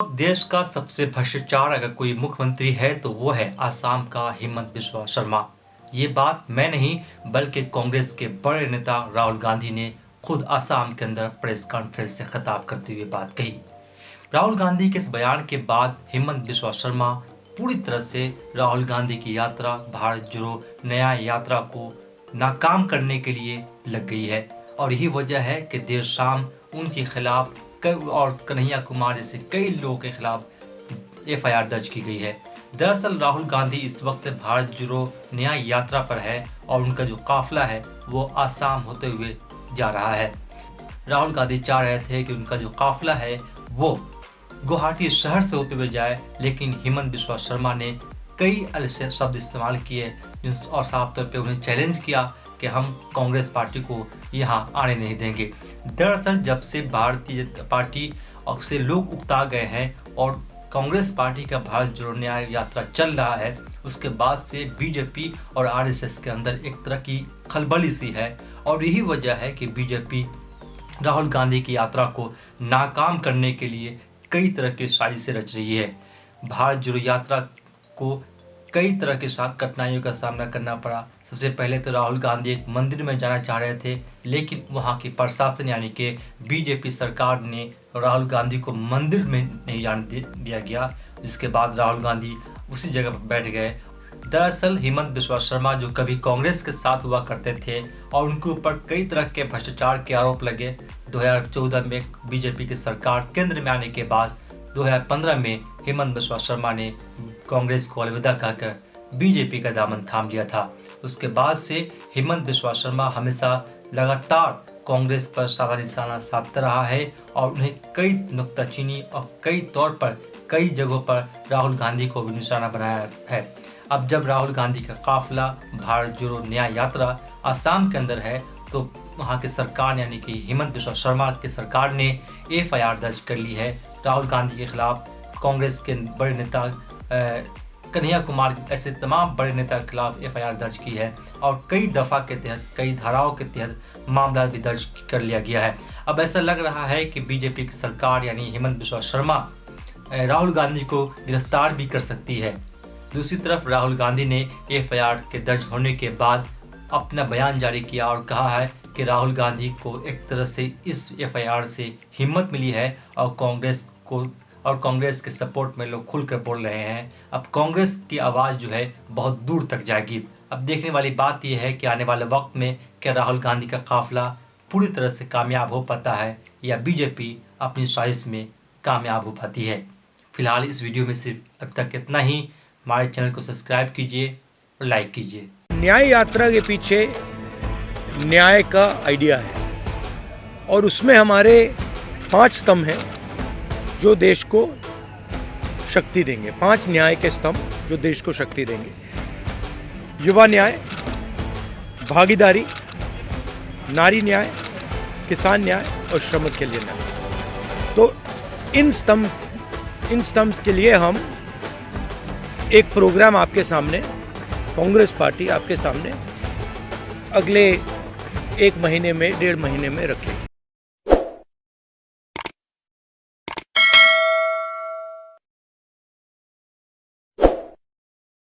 देश का सबसे भ्रष्टाचार अगर कोई मुख्यमंत्री है तो वो है आसाम का हिमंत बिस्वा शर्मा। ये बात मैं नहीं बल्कि कांग्रेस के बड़े नेता राहुल गांधी ने खुद आसाम के अंदर प्रेस कॉन्फ्रेंस से खिताब करते हुए बात कही। राहुल गांधी के इस बयान के बाद हिमंत बिस्वा शर्मा पूरी तरह से राहुल गांधी की यात्रा भारत जोड़ो न्याय यात्रा को नाकाम करने के लिए लग गई है और यही वजह है कि देर शाम उनके खिलाफ और कन्हैया कुमार जैसे कई लोगों के खिलाफ एफआईआर दर्ज की गई है। दरअसल राहुल गांधी इस वक्त भारत जोड़ो न्याय यात्रा पर है और उनका जो काफिला है वो आसाम होते हुए जा रहा है। राहुल गांधी चाह रहे थे कि उनका जो काफिला है वो गुवाहाटी शहर से होते हुए जाए, लेकिन हिमंत बिस्वा शर्मा ने कई ऐसे शब्द इस्तेमाल किए और साफ तौर पे उन्हें चैलेंज किया कि हम कांग्रेस पार्टी को यहाँ आने नहीं देंगे। दरअसल जब से भारतीय जनता पार्टी और से लोग उकता गए हैं और कांग्रेस पार्टी का भारत जोड़ो न्याय यात्रा चल रहा है, उसके बाद से बीजेपी और आरएसएस के अंदर एक तरह की खलबली सी है और यही वजह है कि बीजेपी राहुल गांधी की यात्रा को नाकाम करने के लिए कई तरह की साजिशें रच रही है। भारत जोड़ो यात्रा को कई तरह के साथ कठिनाइयों का सामना करना पड़ा। सबसे पहले तो राहुल गांधी एक मंदिर में जाना चाह रहे थे, लेकिन वहां की प्रशासन यानी कि बीजेपी सरकार ने राहुल गांधी को मंदिर में नहीं जाने दिया गया, जिसके बाद राहुल गांधी उसी जगह पर बैठ गए। दरअसल हिमंत बिस्वा शर्मा जो कभी कांग्रेस के साथ हुआ करते थे और उनके ऊपर कई तरह के भ्रष्टाचार के आरोप लगे। 2014 में बीजेपी की सरकार केंद्र में आने के बाद 2015 में हिमंत बिस्वा शर्मा ने कांग्रेस को अलविदा कहकर बीजेपी का दामन थाम लिया था। उसके बाद से हिमंत बिस्वा शर्मा हमेशा लगातार कांग्रेस पर साधा निशाना साधता रहा है और उन्हें कई नुक्ताचीनी और कई तौर पर कई जगहों पर राहुल गांधी को भी निशाना बनाया है। अब जब राहुल गांधी का काफिला भारत जोड़ो न्याय यात्रा आसाम के अंदर है तो वहाँ की सरकार यानी कि हिमंत बिस्वा शर्मा की सरकार ने एफआईआर दर्ज कर ली है राहुल गांधी के खिलाफ। कांग्रेस के बड़े नेता कन्हैया कुमार ऐसे तमाम बड़े नेता के खिलाफ एफआईआर दर्ज की है और कई दफ़ा के तहत कई धाराओं के तहत मामला भी दर्ज कर लिया गया है। अब ऐसा लग रहा है कि बीजेपी की सरकार यानी हिमंत बिस्वा शर्मा राहुल गांधी को गिरफ्तार भी कर सकती है। दूसरी तरफ राहुल गांधी ने एफआईआर के दर्ज होने के बाद अपना बयान जारी किया और कहा है कि राहुल गांधी को एक तरह से इस एफआईआर से हिम्मत मिली है और कांग्रेस के सपोर्ट में लोग खुलकर बोल रहे हैं। अब कांग्रेस की आवाज़ जो है बहुत दूर तक जाएगी। अब देखने वाली बात यह है कि आने वाले वक्त में क्या राहुल गांधी का काफिला पूरी तरह से कामयाब हो पाता है या बीजेपी अपनी साजिश में कामयाब हो पाती है। फिलहाल इस वीडियो में सिर्फ अब तक इतना ही। हमारे चैनल को सब्सक्राइब कीजिए और लाइक कीजिए। न्याय यात्रा के पीछे न्याय का आइडिया है और उसमें हमारे 5 स्तंभ हैं जो देश को शक्ति देंगे। 5 न्याय के स्तंभ जो देश को शक्ति देंगे: युवा न्याय, भागीदारी, नारी न्याय, किसान न्याय और श्रमिक के लिए न्याय। तो इन स्तंभ के लिए हम एक प्रोग्राम आपके सामने, कांग्रेस पार्टी आपके सामने अगले 1 महीने में 1.5 महीने में रखेगी।